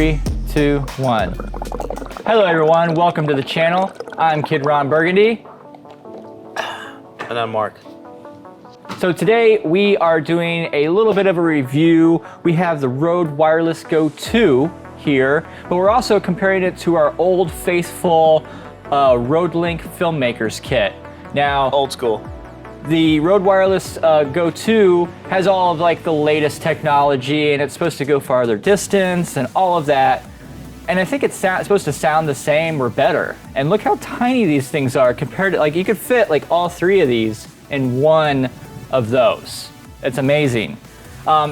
3, 2, 1. Hello everyone, welcome to the channel. I'm Kid Ron Burgundy. And I'm Mark. So today we are doing a little bit of a review. We have the Rode Wireless Go 2 here, but we're also comparing it to our old faithful Rodelink Filmmaker's kit. Now, Old school. the Rode Wireless Go 2 has all of like the latest technology, and it's supposed to go farther distance and all of that. And I think it's supposed to sound the same or better. And look how tiny these things are compared to, like, you could fit like all three of these in one of those. It's amazing.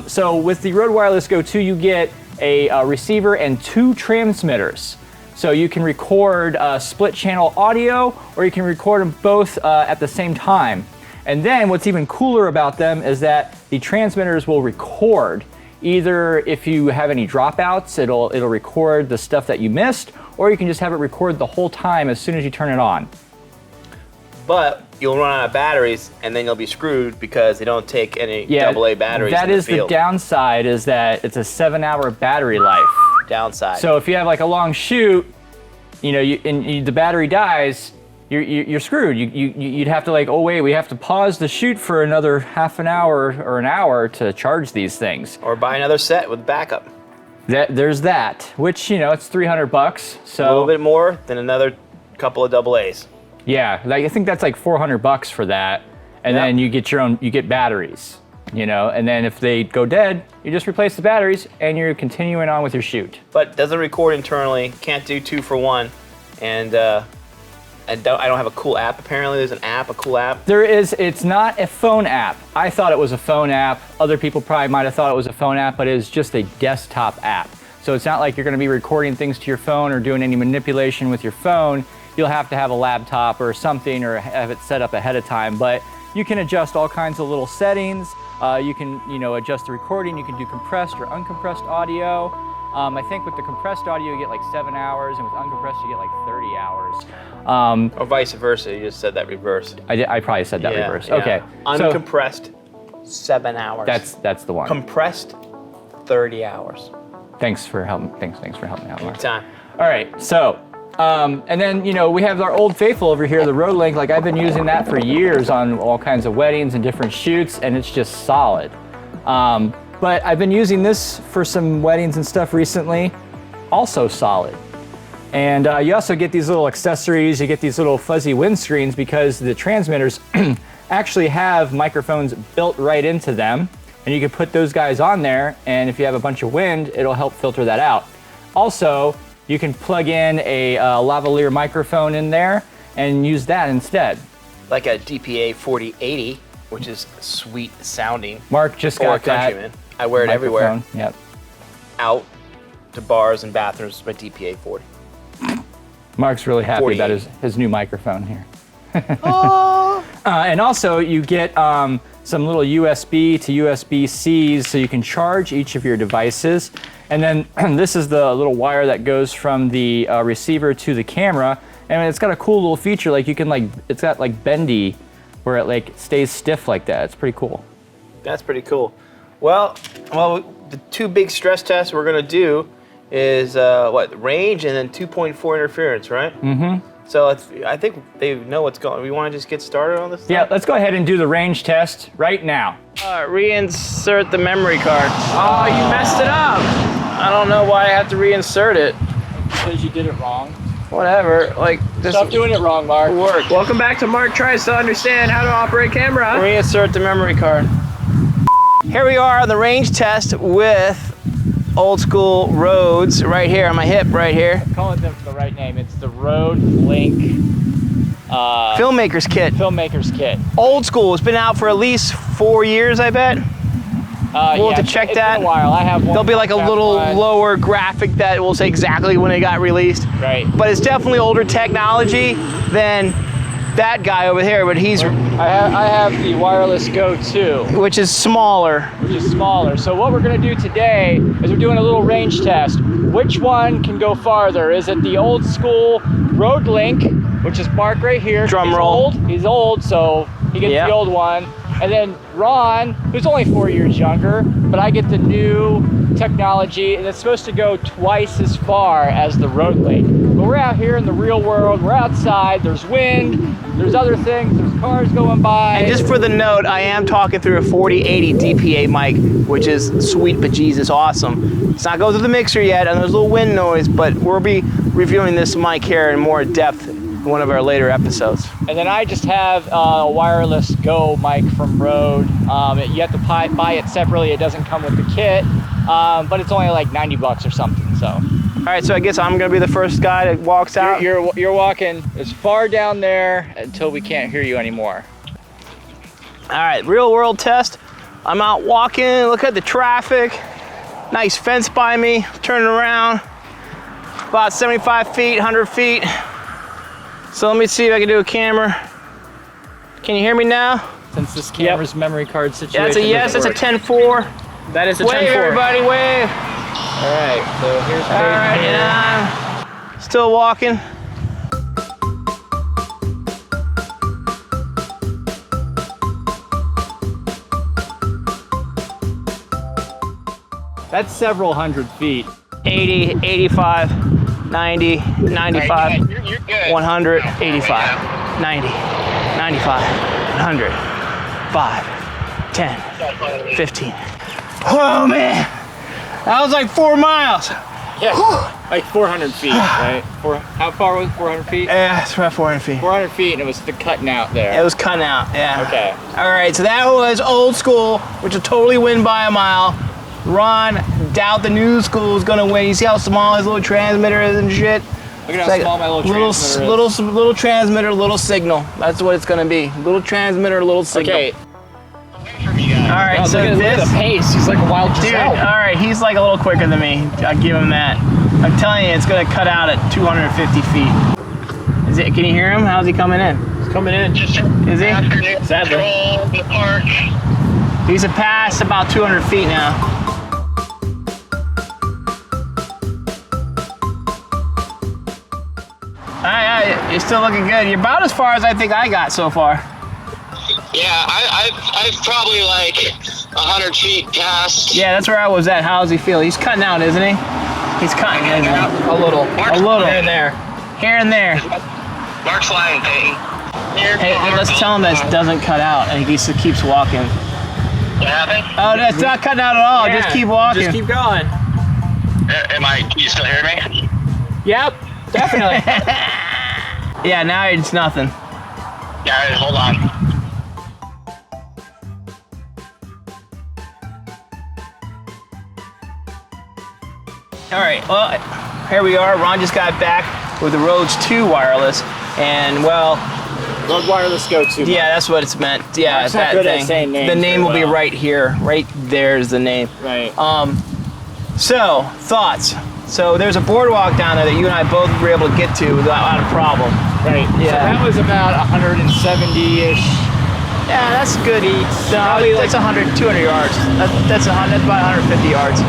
So with the Rode Wireless Go 2, you get a receiver and 2 transmitters. So you can record split channel audio, or you can record them both at the same time. And then what's even cooler about them is that the transmitters will record. Either if you have any dropouts, it'll record the stuff that you missed, or you can just have it record the whole time as soon as you turn it on. But you'll run out of batteries, and then you'll be screwed because they don't take any AA batteries. That in is the downside, is that it's a 7-hour battery life. Downside. So if you have like a long shoot, you know, the battery dies, you're screwed. You'd have to like, oh wait, we have to pause the shoot for another half an hour or an hour to charge these things. Or buy another set with backup. There's that, which, you know, it's $300. So a little bit more than another couple of AA's. Yeah, like I think that's like $400 for that, and then you get batteries, you know, and then if they go dead, you just replace the batteries and you're continuing on with your shoot. But doesn't record internally, can't do 2 for 1, and I don't have a cool app. Apparently there's a cool app. There is. It's not a phone app. I thought it was a phone app. Other people probably might have thought it was a phone app, but it is just a desktop app. So it's not like you're gonna be recording things to your phone or doing any manipulation with your phone. You'll have to have a laptop or something, or have it set up ahead of time, but you can adjust all kinds of little settings. You can, you know, adjust the recording. You can do compressed or uncompressed audio. I think with the compressed audio you get like 7 hours, and with uncompressed you get like 30 hours. Or vice versa, you just said that reverse. I probably said that reverse. Yeah. Okay. Uncompressed, 7 hours. That's the one. Compressed, 30 hours. Thanks for helping. Thanks for helping me out, Mark. Anytime. All right. So. And then, you know, we have our old faithful over here, the Rodelink. Like, I've been using that for years on all kinds of weddings and different shoots, and it's just solid. But I've been using this for some weddings and stuff recently, also solid. And you also get these little accessories, you get these little fuzzy windscreens, because the transmitters actually have microphones built right into them, and you can put those guys on there, and if you have a bunch of wind, it'll help filter that out. Also, you can plug in a lavalier microphone in there and use that instead. Like a DPA 4080, which is sweet sounding. Mark just got that. Countryman. I wear it everywhere. Yep. Out to bars and bathrooms with my DPA 40. Mark's really happy 48. about his new microphone here. And also you get some little USB to USB-Cs, so you can charge each of your devices. And then this is the little wire that goes from the receiver to the camera. And it's got a cool little feature, like you can it's got like bendy, where it like stays stiff like that. It's pretty cool. That's pretty cool. Well, the 2 big stress tests we're gonna do is range and then 2.4 interference, right? Mm-hmm. So I think they know what's going on. We want to just get started on this stuff? Yeah, let's go ahead and do the range test right now. Reinsert the memory card. Oh, you messed it up. I don't know why I have to reinsert it. Because you did it wrong. Whatever, like this. Stop doing it wrong, Mark. Work. Welcome back to Mark Tries to Understand How to Operate Camera. Reinsert the memory card. Here we are on the range test with old school Rodes right here on my hip right here. Call it the right name. It's the Rodelink Filmmaker's kit. Filmmaker's kit. Old school. It's been out for at least 4 years, I bet. We'll have to check that. It's been a while. I have one. There'll be like a little lower graphic that will say exactly when it got released. Right. But it's definitely older technology than that guy over here, but he's... I have the Wireless Go 2. Which is smaller. So what we're going to do today is we're doing a little range test. Which one can go farther? Is it the old school Rodelink, which is Mark right here? Drum roll. He's old, so he gets the old one. And then Ron, who's only 4 years younger, but I get the new technology, and it's supposed to go twice as far as the Rodelink. But we're out here in the real world, we're outside, there's wind, there's other things, there's cars going by. And just for the note, I am talking through a 4080 DPA mic, which is sweet bejesus awesome. It's not going through the mixer yet, and there's a little wind noise, but we'll be reviewing this mic here in more depth in one of our later episodes. And then I just have a wireless Go mic from Rode. You have to buy it separately, it doesn't come with the kit, but it's only like 90 bucks or something, so. All right, so I guess I'm gonna be the first guy that walks out. You're walking as far down there until we can't hear you anymore. All right, real world test. I'm out walking, look at the traffic. Nice fence by me, turning around. About 75 feet, 100 feet. So let me see if I can do a camera. Can you hear me now? Since this camera's memory card situation. That's a yes, that's a 10-4. That is a 10-4. Wave, everybody, wave. All right, so here's All right, and I'm still walking. That's several hundred feet. 80, 85, 90, 95, You're good. 100, 85, 90, 95, 100, 5, 10, 15. Oh man, that was like 4 miles. Yeah, like 400 feet, right? How far was 400 feet? Yeah, it's about 400 feet. 400 feet, and it was the cutting out there. It was cutting out, yeah. Okay. All right, so that was old school, which will totally win by a mile. Ron, doubt the new school is gonna win. You see how small his little transmitter is and shit? Look at how small my little transmitter is. Little transmitter, little signal. That's what it's gonna be. Little transmitter, little signal. Okay. All right, Wow, so look at the pace. He's like a wild dude, gazelle. all right, he's like a little quicker than me. I'll give him that. I'm telling you, it's gonna cut out at 250 feet. Is it? Can you hear him? How's he coming in? He's coming in. Is he? Sadly. The park. He's a pass about 200 feet now. You're still looking good. You're about as far as I think I got so far. Yeah, I've probably like 100 feet past. Yeah, that's where I was at. How does he feel? He's cutting out, isn't he? He's cutting in a little. A little. Here and there. Here and there. Mark's lying, Peyton. Hey, let's tell him that it doesn't cut out and he keeps walking. What happened? Oh, that's not cutting out at all. Yeah, Just keep walking. Just keep going. Can you still hear me? Yep, definitely. Yeah, now it's nothing. Yeah, hold on. All right, well, here we are. Ron just got back with the Rhodes 2 wireless, and well, Rode Wireless Go 2. yeah, that's what it's meant. Yeah, Mark's not that good at thing. saying names The name will very be well. right here. Right there's the name. Right. So, thoughts. So there's a boardwalk down there that you and I both were able to get to without a problem. Right. So Yeah. that was about 170-ish. Yeah, that's good. No, Probably that's 100, 200 yards. That's about 150 yards.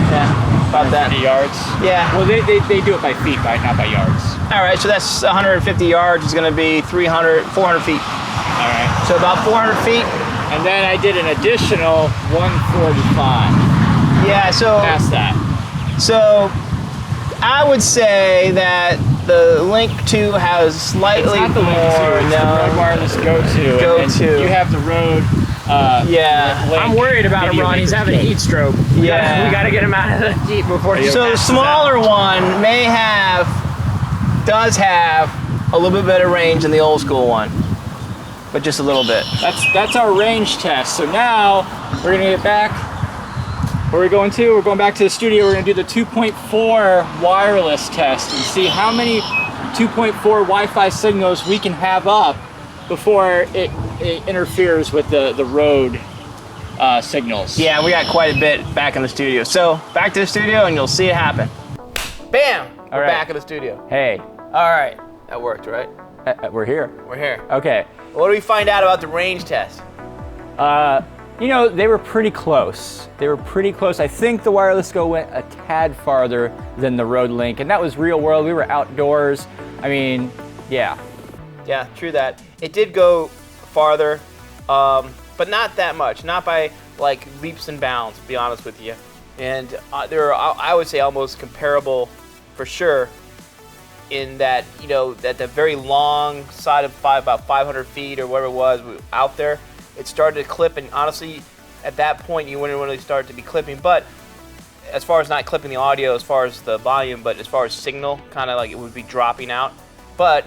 Yeah, about that. 50 yards. Yeah. Well, they do it by feet, right? Not by yards. All right, so that's 150 yards is going to be 400 feet. All right. So about 400 feet. And then I did an additional 145 Yeah, so past that. So I would say that the Link 2 has slightly It's not the more. Link 2, it's the Rode Wireless Go 2. Go and then 2. You have the Rode. Yeah. Link I'm worried about him, Video Ron. He's Maker having a kit. heat stroke. Yeah. We gotta get him out of the heat before he So the passes smaller out. one does have a little bit better range than the old school one, but just a little bit. That's our range test. So now we're gonna get back. Where are we going to? We're going back to the studio. We're gonna do the 2.4 wireless test and see how many 2.4 Wi-Fi signals we can have up before it interferes with the Rode signals. Yeah, we got quite a bit back in the studio. So back to the studio and you'll see it happen. Bam! We're right. back in the studio. Hey, All right, that worked, right? we're here. We're here. Okay. What do we find out about the range test? You know, they were pretty close. They were pretty close. I think the Wireless Go went a tad farther than the Rodelink, and that was real world. We were outdoors. I mean, yeah. Yeah, true that. It did go farther. but not that much, not by like leaps and bounds, to be honest with you. And they're, I would say, almost comparable for sure, in that, you know, that the very long side of about 500 feet or whatever it was out there, it started to clip, and honestly, at that point, you wouldn't really start to be clipping. But as far as not clipping the audio, as far as the volume, but as far as signal, kind of like it would be dropping out. But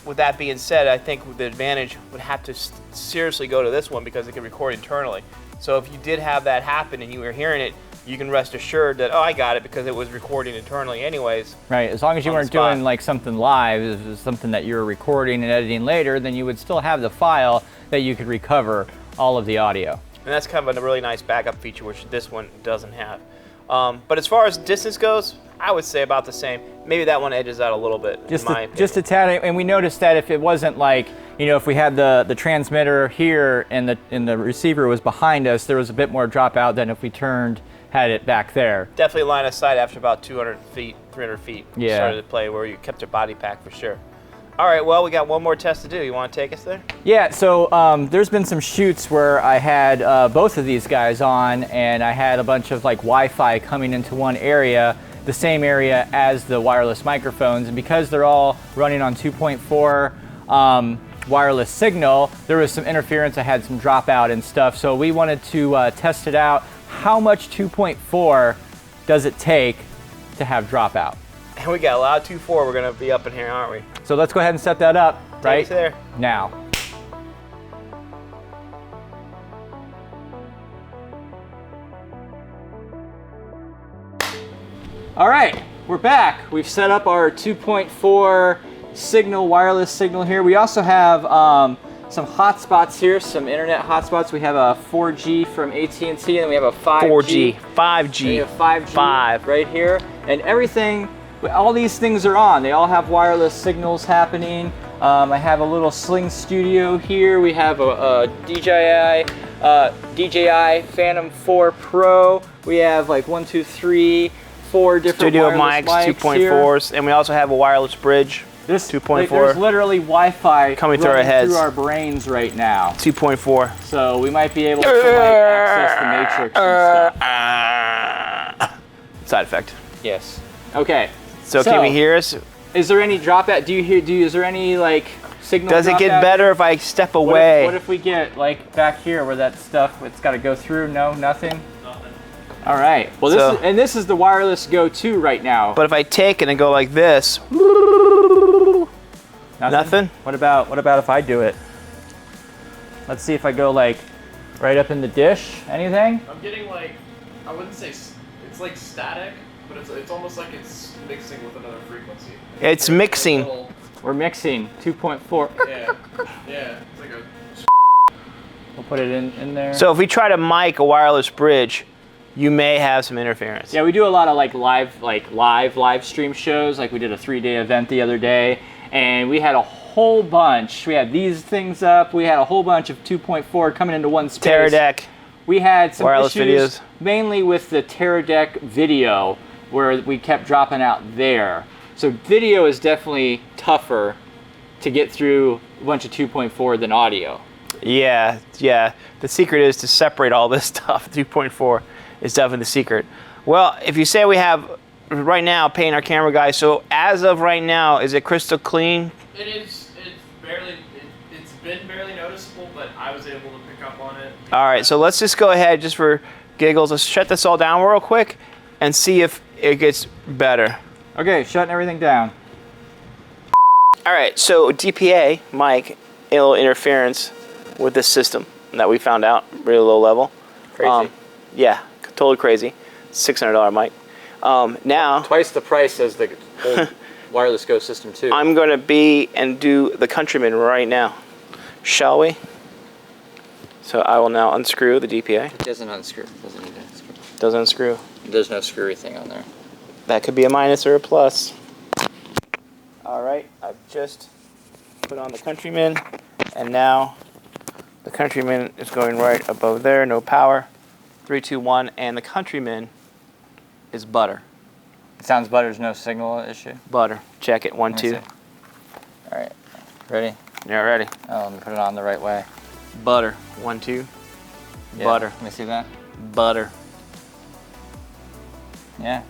with that being said, I think the advantage would have to seriously go to this one because it can record internally. So if you did have that happen and you were hearing it, you can rest assured that, oh, I got it because it was recording internally anyways. Right, as long as you weren't doing like something live, if it was something that you were recording and editing later, then you would still have the file that you could recover all of the audio. And that's kind of a really nice backup feature, which this one doesn't have. But as far as distance goes, I would say about the same. Maybe that one edges out a little bit, Just in my opinion. just a tad, and we noticed that if it wasn't like, you know, if we had the transmitter here and the receiver was behind us, there was a bit more dropout than if we had it back there. Definitely line of sight after about 200 feet, 300 feet. Yeah. Started to play where you kept your body pack for sure. All right, well, we got one more test to do. You want to take us there? Yeah, so there's been some shoots where I had both of these guys on, and I had a bunch of like Wi-Fi coming into one area, the same area as the wireless microphones, and because they're all running on 2.4 wireless signal, there was some interference. I had some dropout and stuff, so we wanted to test it out. How much 2.4 does it take to have dropout? And we got a lot of 2.4 we're going to be up in here, aren't we? So let's go ahead and set that up right Take us there. now. All right, we're back. We've set up our 2.4 signal, wireless signal here. We also have some hotspots here, some internet hotspots. We have a 4G from AT&T, and then we have a 5G. 5G. We have 5G 5. right here, and everything. All these things are on. They all have wireless signals happening. I have a little Sling Studio here. We have a DJI Phantom 4 Pro. We have like 1, 2, 3, 4 different Studio wireless mics, 2.4s, and we also have a wireless bridge. This 2.4. There's literally Wi-Fi coming through our running heads. through our brains right now. 2.4. So we might be able to like access the Matrix and stuff. Side effect. Yes. Okay. So can we hear us? Is there any dropout? Is there any like signal? Does it get dropout? better if I step away? What if we get like back here where that stuff it's got to go through? No, nothing. Nothing. All right. Well, this is the wireless go-to right now. But if I take it and go like this, nothing. What about if I do it? Let's see if I go like right up in the dish. Anything? I'm getting like, I wouldn't say it's like static, but it's almost like it's mixing with another frequency. It's mixing. We're mixing 2.4. Yeah, yeah. It's like a. We'll put it in there. So if we try to mic a wireless bridge, you may have some interference. Yeah, we do a lot of like live stream shows. Like we did a 3-day event the other day, and we had a whole bunch. We had these things up. We had a whole bunch of 2.4 coming into one space. Teradek. We had some wireless issues videos. mainly with the Teradek video, where we kept dropping out there. So video is definitely tougher to get through a bunch of 2.4 than audio. Yeah, yeah. The secret is to separate all this stuff. 2.4 is definitely the secret. Well, if you say we have right now paying our camera guy, so as of right now, is it crystal clean? It is. It's been barely noticeable, but I was able to pick up on it. All right, so let's just go ahead, just for giggles, let's shut this all down real quick and see if it gets better. Okay, shutting everything down. All right, so DPA, mic, a little interference with this system that we found out, really low level. Crazy. Yeah, totally crazy. $600 mic. Now, Twice the price as the old wireless Go system too. I'm going to be and do the Countryman right now. Shall we? So I will now unscrew the DPA. It doesn't unscrew. It doesn't need to unscrew. Doesn't unscrew. There's no screwy thing on there. That could be a minus or a plus. All right, I've just put on the Countryman, and now the Countryman is going right above there, no power. 3, 2, 1, and the Countryman is butter. It sounds butter. There's no signal issue. Butter. Check it. 1, Let me 2. see. All right. Ready? Yeah, ready. Oh, let me put it on the right way. Butter. 1, 2. Yeah. Butter. Let me see that. Butter. Yeah.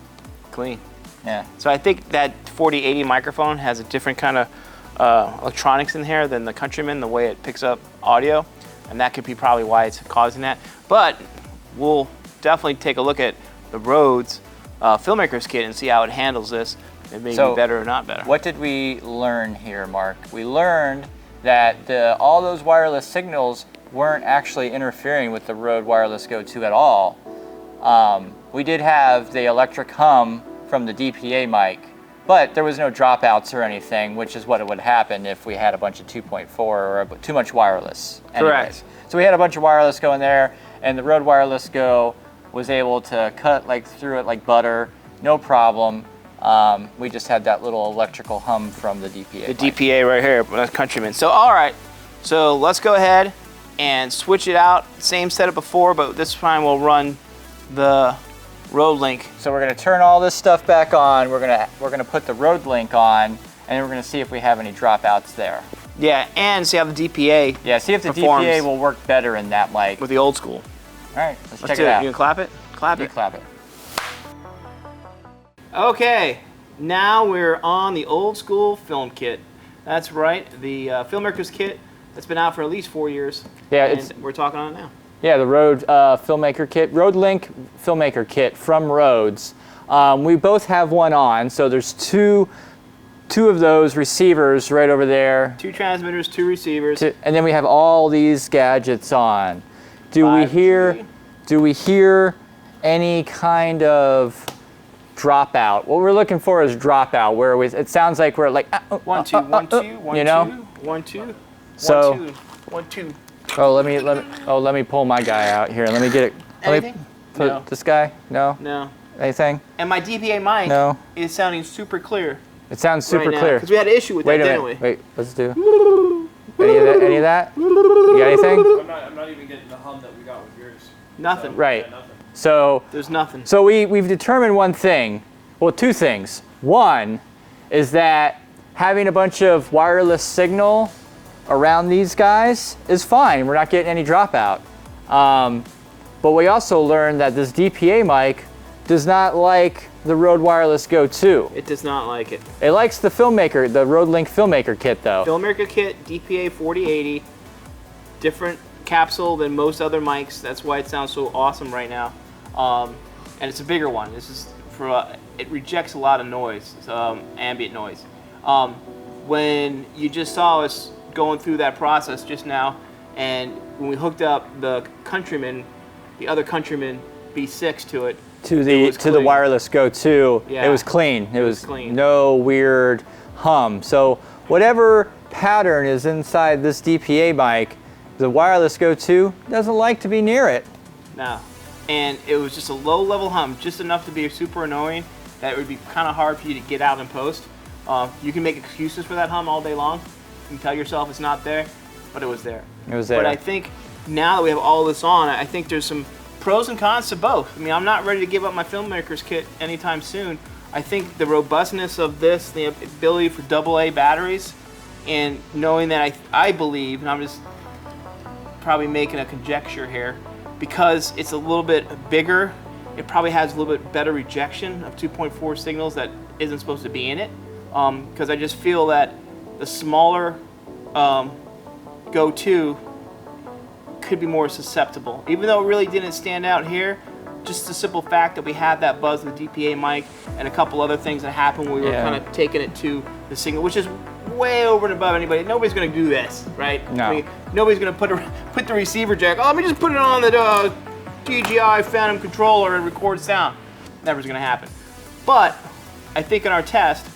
Clean. Yeah. So I think that 4080 microphone has a different kind of electronics in here than the Countryman, the way it picks up audio, and that could be probably why it's causing that. But we'll definitely take a look at the Rhodes Filmmaker's kit and see how it handles this. It may be better or not better. What did we learn here, Mark? We learned that all those wireless signals weren't actually interfering with the Rode Wireless Go 2 at all. We did have the electric hum from the DPA mic, but there was no dropouts or anything, which is what would happen if we had a bunch of 2.4 or too much wireless. Correct. So we had a bunch of wireless going there, and the Rode Wireless Go was able to cut through it like butter, no problem. We just had that little electrical hum from the DPA. The DPA right here, that's Countryman. So all right, so let's go ahead and switch it out. Same setup before, but this time we'll run the Rodelink. So we're gonna turn all this stuff back on. We're gonna put the Rodelink on, and we're gonna see if we have any dropouts there. Yeah, and see how the DPA Yeah, see if the performs DPA will work better in that mic. with the old school. All right, let's check do it out. You can clap it? Clap You it. clap it. Okay, now we're on the old school film kit. That's right, the Filmmaker's kit that's been out for at least 4 years. Yeah, and it's we're talking on it now. yeah the Rode Filmmaker kit, Rodelink Filmmaker kit from Rhodes. We both have one on, so there's two of those receivers right over there. 2 transmitters, 2 receivers. And then we have all these gadgets on. Do 5 we hear any kind of dropout? What we're looking for is dropout, where it sounds like we're like 1 2 1 2 1 you 2 know? 1 2 So- 1 2 1 2. let me pull my guy out here. Let me get it. Anything? No. This guy? No. No. Anything? And my DPA mic No. is sounding super clear It sounds super right now, clear. because we had an issue with Wait that, a didn't minute. we? Wait. Let's do. Any of that? You got anything? I'm not even getting the hum that we got with yours. Nothing. Right. Yeah, nothing. So. There's nothing. So we've determined one thing, well, 2 things. One is that having a bunch of wireless signal around these guys is fine. We're not getting any dropout. But we also learned that this DPA mic does not like the Rode Wireless Go 2. It does not like it. It likes the Filmmaker, the Rodelink Filmmaker kit though. Filmmaker kit, DPA 4080, different capsule than most other mics. That's why it sounds so awesome right now. And it's a bigger one. This is for it rejects a lot of noise, ambient noise. When you just saw us going through that process just now, and when we hooked up the Countryman, the other Countryman B6 to it, To was the clean. Wireless Go 2, Yeah. it was clean. It was clean. no weird hum. So whatever pattern is inside this DPA mic, the Wireless Go 2 doesn't like to be near it. No. And it was just a low level hum, just enough to be super annoying that it would be kind of hard for you to get out in post. You can make excuses for that hum all day long. You can tell yourself it's not there, but it was there. It was there. But I think now that we have all this on, I think there's some pros and cons to both. I mean, I'm not ready to give up my Filmmaker's kit anytime soon. I think the robustness of this, the ability for AA batteries, and knowing that I believe, and I'm just probably making a conjecture here, because it's a little bit bigger, it probably has a little bit better rejection of 2.4 signals that isn't supposed to be in it. Because I just feel that the smaller Go 2 could be more susceptible. Even though it really didn't stand out here, just the simple fact that we had that buzz with the DPA mic and a couple other things that happened when we were Yeah. kind of taking it to the signal, which is way over and above anybody. Nobody's going to do this, right? No. I mean, nobody's going to put the receiver jack, let me just put it on the DJI Phantom controller and record sound. Never's going to happen. But I think in our test,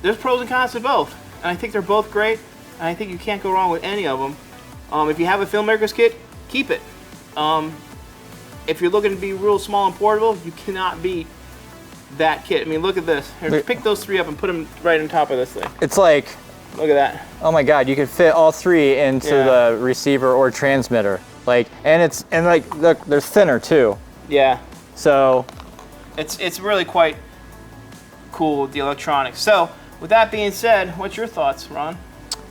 there's pros and cons to both. And I think they're both great. And I think you can't go wrong with any of them. If you have a Filmmaker's kit, keep it. If you're looking to be real small and portable, you cannot beat that kit. I mean, look at this. Here, pick those 3 up and put them right on top of this thing. It's like, Look at that. oh my God, you could fit all 3 into Yeah. the receiver or transmitter. Like, and look, they're thinner too. Yeah. So, It's really quite cool with the electronics. So, with that being said, what's your thoughts, Ron?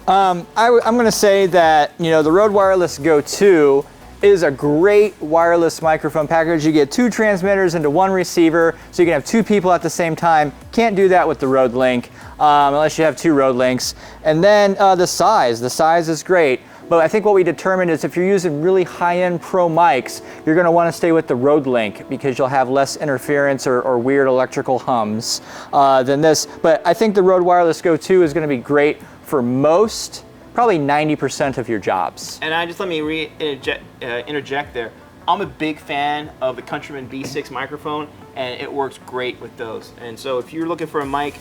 I'm going to say that, the Rode Wireless Go 2 It is a great wireless microphone package. You get 2 transmitters into 1 receiver, so you can have 2 people at the same time. Can't do that with the Rodelink, unless you have 2 Rodelinks. And then the size is great. But I think what we determined is if you're using really high-end pro mics, you're gonna wanna stay with the Rodelink because you'll have less interference or weird electrical hums than this. But I think the Rode Wireless Go 2 is gonna be great for most, probably 90% of your jobs. And let me interject there. I'm a big fan of the Countryman B6 microphone, and it works great with those. And so if you're looking for a mic,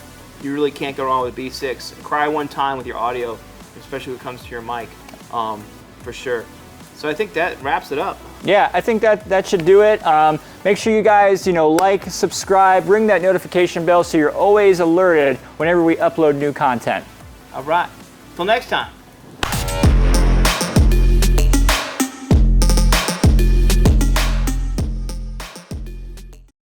you really can't go wrong with B6. Cry one time with your audio, especially when it comes to your mic, for sure. So I think that wraps it up. Yeah, I think that should do it. Make sure you guys, like, subscribe, ring that notification bell so you're always alerted whenever we upload new content. All right. Till next time.